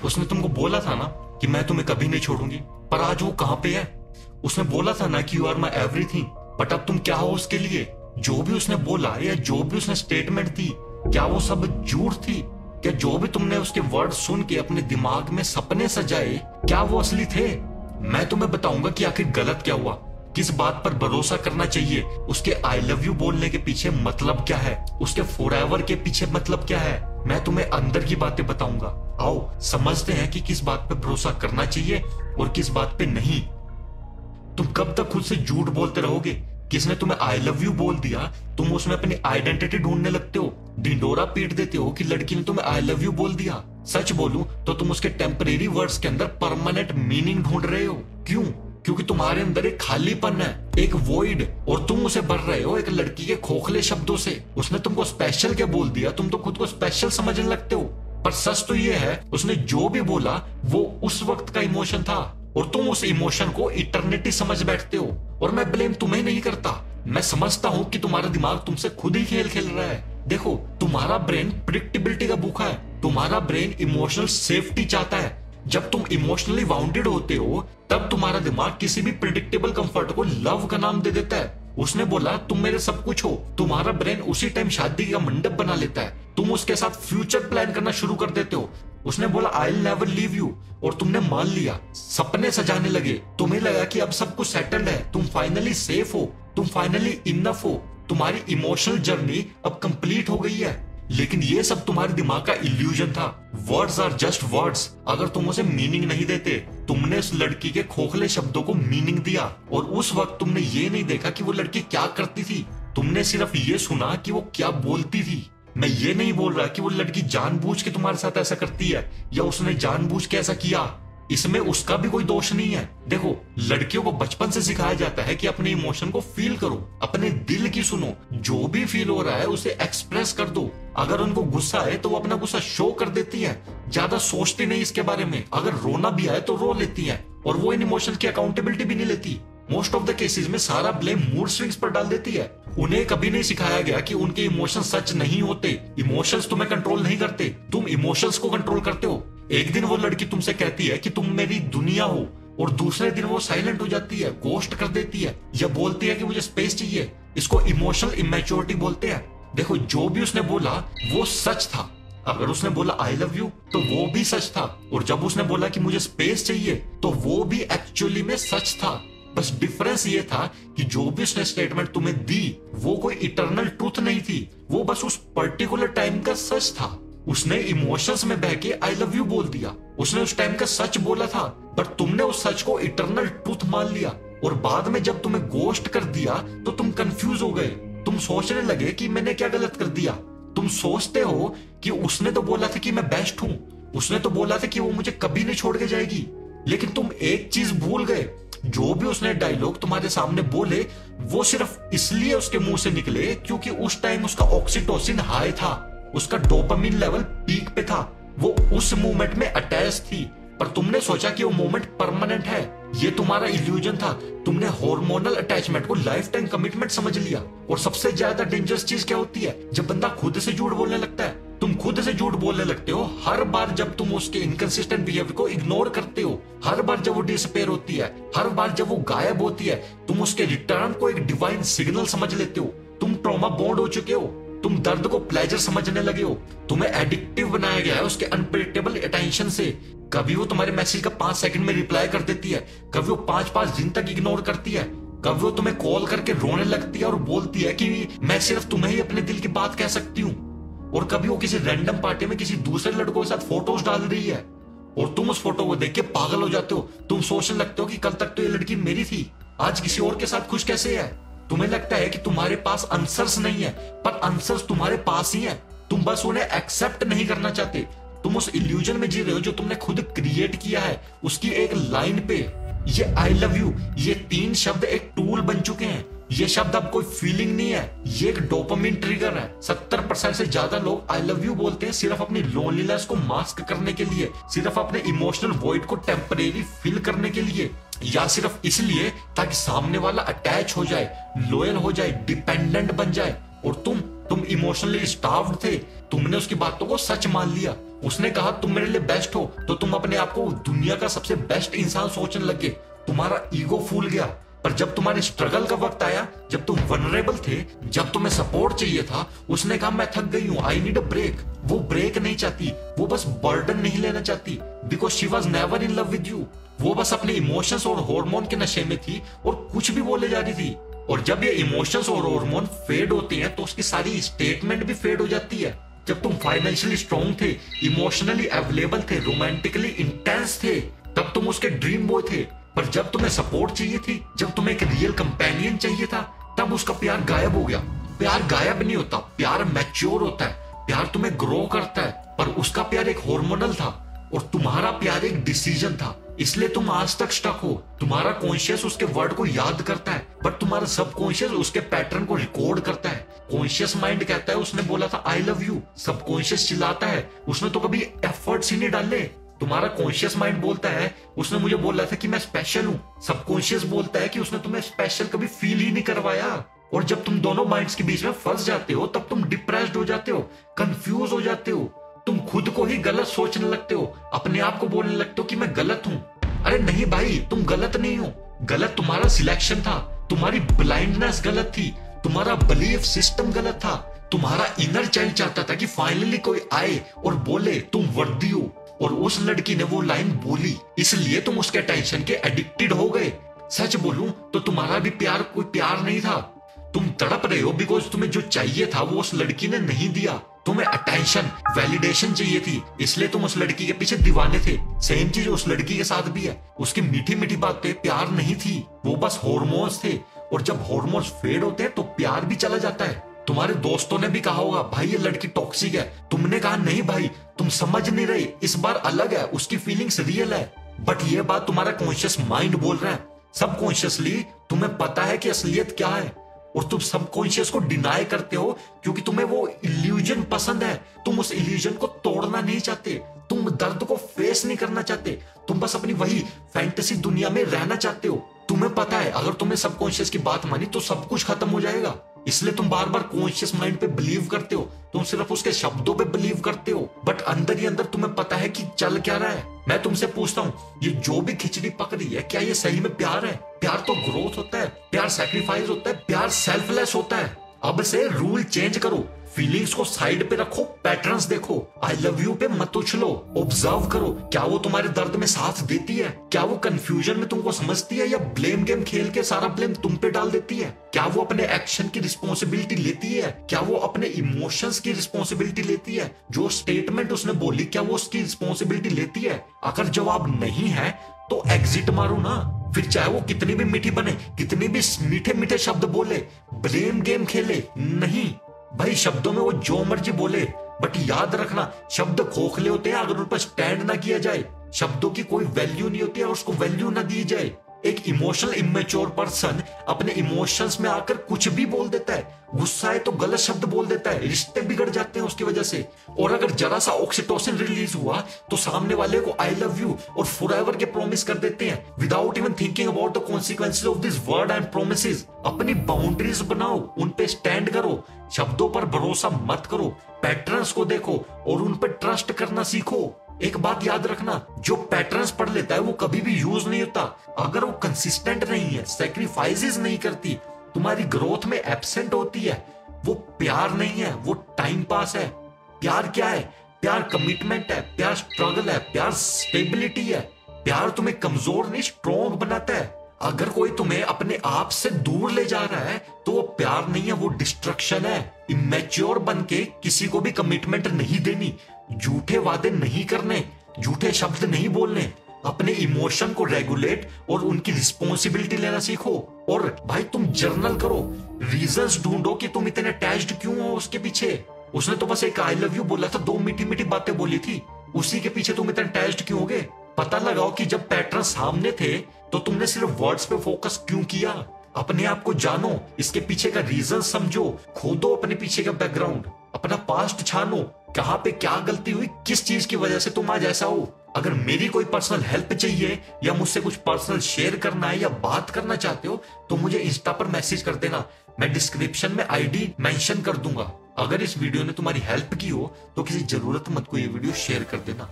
उसने तुमको बोला था ना कि मैं तुम्हें कभी नहीं छोड़ूंगी, पर आज वो कहाँ पे है? उसने बोला था ना कि you are my everything, but अब तुम क्या हो उसके लिए? जो भी उसने बोला या जो भी उसने स्टेटमेंट दी, क्या वो सब झूठ थी? क्या जो भी तुमने उसके वर्ड सुन के अपने दिमाग में सपने सजाए, क्या वो असली थे? मैं तुम्हें बताऊंगा कि आखिर गलत क्या हुआ, किस बात पर भरोसा करना चाहिए, उसके आई लव यू बोलने के पीछे मतलब क्या है, उसके फॉरएवर के पीछे मतलब क्या है। मैं तुम्हें अंदर की बातें बताऊंगा। आओ समझते हैं कि किस बात पे भरोसा करना चाहिए और किस बात पे नहीं। तुम कब तक खुद से झूठ बोलते रहोगे? किसने तुम्हें आई लव यू बोल दिया, तुम उसमें अपनी आइडेंटिटी ढूंढने लगते हो, ढिंडोरा पीट देते हो कि लड़की ने तुम्हें आई लव यू बोल दिया। सच बोलूं तो तुम उसके टेम्परेरी वर्ड्स के अंदर परमानेंट मीनिंग ढूंढ रहे हो। क्यों? क्योंकि तुम्हारे अंदर एक खालीपन है, एक वॉइड, और तुम उसे भर रहे हो एक लड़की के खोखले शब्दों से। उसने तुमको स्पेशल क्या बोल दिया, तुम तो खुद को स्पेशल समझने लगते हो। पर सच तो ये है, उसने जो भी बोला वो उस वक्त का इमोशन था और तुम उस इमोशन को इटर्निटी समझ बैठते हो। और मैं ब्लेम तुम्हें नहीं करता, मैं समझता हूं कि तुम्हारा दिमाग तुमसे खुद ही खेल खेल रहा है। देखो, तुम्हारा ब्रेन प्रिडिक्टेबिलिटी का भूखा है, तुम्हारा ब्रेन इमोशनल सेफ्टी चाहता है। जब तुम इमोशनली वाउंडेड होते हो तब तुम्हारा दिमाग किसी भी प्रिडिक्टेबल कंफर्ट को लव का नाम दे देता है। उसने बोला तुम मेरे सब कुछ हो, तुम्हारा ब्रेन उसी टाइम शादी का मंडप बना लेता है, तुम उसके साथ फ्यूचर प्लान करना शुरू कर देते हो। उसने बोला I will never leave you, और तुमने मान लिया, सपने सजाने लगे। तुम्हें लगा कि अब सब कुछ सेटल्ड है, तुम फाइनली सेफ हो, तुम फाइनली इनफ हो, तुम्हारी इमोशनल जर्नी अब कंप्लीट हो गई है। लेकिन ये सब तुम्हारे दिमाग का इल्यूजन था। Words are just words. अगर तुम उसे मीनिंग नहीं देते, तुमने उस लड़की के खोखले शब्दों को मीनिंग दिया, और उस वक्त तुमने ये नहीं देखा कि वो लड़की क्या करती थी, तुमने सिर्फ ये सुना कि वो क्या बोलती थी। मैं ये नहीं बोल रहा कि वो लड़की जानबूझ के तुम्हारे साथ ऐसा करती है या उसने जानबूझ के ऐसा किया, इसमें उसका भी कोई दोष नहीं है। देखो, लड़कियों को बचपन से सिखाया जाता है कि अपने इमोशन को फील करो, अपने दिल की सुनो, जो भी फील हो रहा है उसे एक्सप्रेस कर दो। अगर उनको गुस्सा है तो वो अपना गुस्सा शो कर देती है, ज्यादा सोचती नहीं इसके बारे में। अगर रोना भी आए तो रो लेती है, और वो इन इमोशन की अकाउंटेबिलिटी भी नहीं लेती। मोस्ट ऑफ द केसेस में सारा ब्लेम मूड स्विंग्स पर डाल देती है। उन्हें कभी नहीं सिखाया गया कि उनके इमोशंस सच नहीं होते। इमोशंस तुम्हें कंट्रोल नहीं करते, तुम इमोशंस को कंट्रोल करते हो। एक दिन वो लड़की तुमसे कहती है कि तुम मेरी दुनिया हो, और दूसरे दिन वो साइलेंट हो जाती है, गोस्ट कर देती है, या बोलती है कि मुझे स्पेस चाहिए। इसको इमोशनल इमेच्योरिटी बोलते हैं। देखो, जो भी उसने बोला वो सच था। अगर उसने बोला आई लव यू तो वो भी सच था, और जब उसने बोला कि मुझे स्पेस चाहिए तो वो भी एक्चुअली में सच था। बस डिफरेंस ये था कि जो भी उसने स्टेटमेंट तुम्हें दी वो कोई इटर्नल ट्रूथ नहीं थी, वो बस उस पर्टिकुलर टाइम का सच था। उसने इमोशंस में बह के आई लव यू बोल दिया, उसने उस टाइम का सच बोला था, पर तुमने उस सच को इटर्नल ट्रूथ मान लिया। और बाद में जब तुम्हें गोस्ट कर दिया तो तुम कंफ्यूज हो गए, तुम सोचने लगे कि मैंने क्या गलत कर दिया। तुम सोचते हो कि उसने तो बोला था कि मैं बेस्ट हूं, उसने तो बोला था कि वो मुझे कभी नहीं छोड़ के जाएगी। लेकिन तुम एक चीज भूल गए, जो भी उसने डायलॉग तुम्हारे सामने बोले वो सिर्फ इसलिए उसके मुंह से निकले क्योंकि उस टाइम उसका ऑक्सीटोसिन हाई था, उसका डोपामिन लेवल पीक पे था, वो उस मोमेंट में अटैच थी। पर तुमने सोचा कि वो मोमेंट परमानेंट है। ये तुम्हारा इल्यूजन था। तुमने हार्मोनल अटैचमेंट को लाइफ टाइम कमिटमेंट समझ लिया। और सबसे ज्यादा डेंजरस चीज क्या होती है? जब बंदा खुद से झूठ बोलने लगता है। तुम खुद से झूठ बोलने लगते हो हर बार जब तुम उसके इनकंसिस्टेंट बिहेवियर को इग्नोर करते हो, हर बार जब वो डिसअपीयर होती है, हर बार जब वो गायब होती है, तुम उसके रिटर्न को एक डिवाइन सिग्नल समझ लेते हो। तुम ट्रॉमा बॉन्ड हो चुके हो, तुम दर्द को प्लेजर समझने लगे हो। तुम्हें एडिक्टिव बनाया गया है उसके अनप्रेडिक्टेबल अटेंशन से। कभी वो तुम्हारे मैसेज का 5 सेकंड में रिप्लाई कर देती है, कभी वो 5-5 दिन तक इग्नोर करती है, कभी वो तुम्हें कॉल करके रोने लगती है और बोलती है कि मैं सिर्फ तुम्हें ही अपने दिल की बात कह सकती हूँ, और कभी वो किसी रैंडम पार्टी में किसी दूसरे लड़कों के साथ फोटोज डाल रही है और तुम उस फोटो को देख के पागल हो जाते हो। तुम सोचने लगते हो कि कल तक तो ये लड़की मेरी थी, आज किसी और के साथ खुश कैसे है। तुम्हें लगता है कि तुम्हारे पास आंसर्स नहीं है, पर आंसर्स तुम्हारे पास ही है, तुम बस उन्हें एक्सेप्ट नहीं करना चाहते। तुम उस इल्यूजन में जी रहे हो जो तुमने खुद क्रिएट किया है। उसकी एक लाइन पे ये आई लव यू, ये 3 शब्द एक टूल बन चुके हैं। ये शब्द अब कोई फीलिंग नहीं है, ये एक डोपामिन ट्रिगर है। 70% से ज्यादा लोग आई लव यू बोलते हैं सिर्फ अपनी लोनलीनेस को मास्क करने के लिए, सिर्फ अपने इमोशनल वॉइड को टेम्परेरी फील करने के लिए, या सिर्फ इसलिए ताकि सामने वाला अटैच हो जाए, लॉयल हो जाए, डिपेंडेंट बन जाए, और तुम तुम इमोशनली स्टार्व्ड थे, तुमने उसकी बातों को सच मान लिया। उसने कहा तुम मेरे लिए बेस्ट हो, तो तुम अपने आप को दुनिया का सबसे बेस्ट इंसान सोचने लगे। तुम्हारा ईगो फूल गया। पर जब तुम्हारे स्ट्रगल का वक्त आया, जब तुम वनरेबल थे, जब तुम्हें सपोर्ट चाहिए था, उसने कहा मैं थक गई हूं, आई नीड अ ब्रेक। वो ब्रेक नहीं चाहती, वो बस बर्डन नहीं लेना चाहती, because she was never in love with you. वो बस अपने इमोशंस और हार्मोन के नशे में थी और कुछ भी बोले जा रही थी। और जब ये इमोशंस और हार्मोन फेड होते हैं तो उसकी सारी स्टेटमेंट भी फेड हो जाती है। जब तुम फाइनेंशियली स्ट्रांग थे, इमोशनली अवेलेबल थे, रोमांटिकली इंटेंस थे, तब तुम उसके ड्रीम बॉय थे। पर जब तुम्हें सपोर्ट चाहिए थी, जब तुम्हें एक रियल कंपेनियन चाहिए था, तब उसका प्यार गायब हो गया। प्यार गायब नहीं होता, प्यार मैच्योर होता है, प्यार तुम्हें ग्रो करता है। पर उसका प्यार एक हार्मोनल था और तुम्हारा प्यार एक डिसीजन था। इसलिए तुम आज तक स्टक हो। तुम्हारा कॉन्शियस उसके वर्ड को याद करता है, बट तुम्हारा सबकॉन्शियस उसके पैटर्न को रिकॉर्ड करता है। कॉन्शियस माइंड कहता है उसने बोला था आई लव यू, सबकॉन्शियस चिल्लाता है उसने तो कभी एफर्ट्स ही नहीं डाले। तुम्हारा कॉन्शियस माइंड बोलता है उसने मुझे बोला था कि मैं स्पेशल हूं, सबकॉन्शियस बोलता है कि उसने तुम्हें स्पेशल कभी फील ही नहीं करवाया। और जब तुम दोनों माइंड्स के बीच में फंस जाते हो, तब तुम डिप्रेस्ड हो जाते हो, कंफ्यूज हो जाते हो, तुम खुद को ही गलत सोचने लगते हो, अपने आप को बोलने लगते हो कि मैं गलत हूं। अरे नहीं भाई, तुम गलत नहीं हो। गलत तुम्हारा सिलेक्शन था, तुम्हारी ब्लाइंडनेस गलत थी, तुम्हारा बिलीफ सिस्टम गलत था। तुम्हारा इनर चाइल्ड चाहता था कि फाइनली कोई आए और बोले तुम वर्दी हो, और उस लड़की ने वो लाइन बोली, इसलिए तुम उसके टेंशन के एडिक्टेड हो गए। सच बोलूं तो तुम्हारा भी प्यार कोई प्यार नहीं था। तुम तड़प रहे हो बिकॉज तुम्हें जो चाहिए था वो उस लड़की ने नहीं दिया। तुम्हें अटेंशन, वैलिडेशन चाहिए थी, इसलिए तुम उस लड़की के पीछे दीवाने थे। सेम चीज उस लड़की के साथ भी है। उसकी मीठी मीठी बातें प्यार नहीं थी, वो बस हार्मोन्स थे। और जब हार्मोन्स फेड होते हैं तो प्यार भी चला जाता है। तुम्हारे दोस्तों ने भी कहा होगा भाई ये लड़की टॉक्सिक है, तुमने कहा नहीं भाई तुम समझ नहीं रहे, इस बार अलग है, उसकी फीलिंग्स रियल है। बट ये बात तुम्हारा कॉन्शियस माइंड बोल रहा है। सबकॉन्शियसली तुम्हें पता है कि असलियत क्या है, और तुम सबकॉन्शियस को डिनाई करते हो क्योंकि तुम्हें वो इल्यूजन पसंद है। तुम उस इल्यूजन को तोड़ना नहीं चाहते, तुम दर्द को फेस नहीं करना चाहते, तुम बस अपनी वही फैंटेसी दुनिया में रहना चाहते हो। तुम्हें पता है अगर तुमने सबकॉन्शियस की बात मानी तो सब कुछ खत्म हो जाएगा, इसलिए तुम बार बार कॉन्शियस माइंड पे बिलीव करते हो, तुम सिर्फ उसके शब्दों पे बिलीव करते हो, बट अंदर ही अंदर तुम्हें पता है कि चल क्या रहा है। मैं तुमसे पूछता हूँ, ये जो भी खिचड़ी पक रही है, क्या ये सही में प्यार है? प्यार तो ग्रोथ होता है, प्यार सैक्रिफाइस होता है, प्यार सेल्फलेस होता है। अब से रूल चेंज करो, फीलिंग्स को साइड पे रखो, पैटर्न्स देखो, आई लव यू पे मत उछलो, ऑब्जर्व करो, क्या वो तुम्हारे दर्द में साथ देती है? क्या वो कंफ्यूजन में तुमको समझती है, या ब्लेम गेम खेल के सारा ब्लेम तुम पे डाल देती है? क्या वो अपने एक्शन की रिस्पॉन्सिबिलिटी लेती है? क्या वो अपने इमोशंस की रिस्पॉन्सिबिलिटी लेती है? जो स्टेटमेंट उसने बोली क्या वो उसकी रिस्पॉन्सिबिलिटी लेती है? अगर जवाब नहीं है तो एग्जिट मारो ना, फिर चाहे वो कितनी भी मीठी बने, कितनी भी मीठे मीठे शब्द बोले, ब्लेम गेम खेले नहीं भाई। शब्दों में वो जो मर्जी बोले, बट याद रखना शब्द खोखले होते हैं अगर उन पर स्टैंड ना किया जाए। शब्दों की कोई वैल्यू नहीं होती है और उसको वैल्यू ना दी जाए। एक इमोशनल इमेच्योर पर्सन अपने इमोशंस में आकर कुछ भी बोल देता है, गुस्सा है तो गलत शब्द बोल देता है, रिश्ते बिगड़ जाते हैं उसकी वजह से। और अगर जरा सा ऑक्सीटोसिन रिलीज हुआ तो सामने वाले को आई लव यू और फॉरएवर के प्रॉमिस कर देते हैं without even thinking about the consequences of this word and promises. अपनी बाउंड्रीज बनाओ, उन पे स्टैंड करो, शब्दों पर भरोसा मत करो, पैटर्न्स को देखो और उन पर ट्रस्ट करना सीखो। एक बात याद रखना, जो पैटर्न्स पढ़ लेता है वो कभी भी यूज नहीं होता अगर वो कंसिस्टेंट नहीं है, सैक्रिफाइसेस नहीं करती, तुम्हारी ग्रोथ में एब्सेंट होती है। वो प्यार नहीं है, वो टाइम पास है। प्यार क्या है? प्यार कमिटमेंट है, प्यार स्ट्रगल है, प्यार स्टेबिलिटी है। प्यार तुम्हें कमजोर नहीं स्ट्रॉन्ग बनाता है। अगर कोई तुम्हें अपने आप से दूर ले जा रहा है तो वो प्यार नहीं है, वो डिस्ट्रक्शन है। इमेच्योर बन के किसी को भी कमिटमेंट नहीं देनी, झूठे वादे नहीं करने, झूठे शब्द नहीं बोलने, अपने इमोशन को रेगुलेट और उनकी रिस्पॉन्सिबिलिटी लेना सीखो। और भाई तुम जर्नल करो, रीजंस ढूंढो कि तुम इतने अटैच्ड क्यों हो उसके पीछे। उसने तो बस एक आई लव यू बोला था, 2 मीठी मीठी बातें बोली थी, उसी के पीछे तुम इतने अटैच्ड क्यों हो गए? पता लगाओ कि जब पैटर्न सामने थे तो तुमने सिर्फ वर्ड्स पे फोकस क्यों किया। अपने आप को जानो, इसके पीछे का रीजन समझो, खोदो अपने पीछे का बैकग्राउंड, अपना पास्ट छानो, कहां पे क्या गलती हुई, किस चीज की वजह से तुम आज ऐसा हो। अगर मेरी कोई पर्सनल हेल्प चाहिए या मुझसे कुछ पर्सनल शेयर करना है या बात करना चाहते हो तो मुझे इंस्टा पर मैसेज कर देना, मैं डिस्क्रिप्शन में आईडी मेंशन कर दूंगा। अगर इस वीडियो ने तुम्हारी हेल्प की हो तो किसी जरूरतमंद को ये वीडियो शेयर कर देना।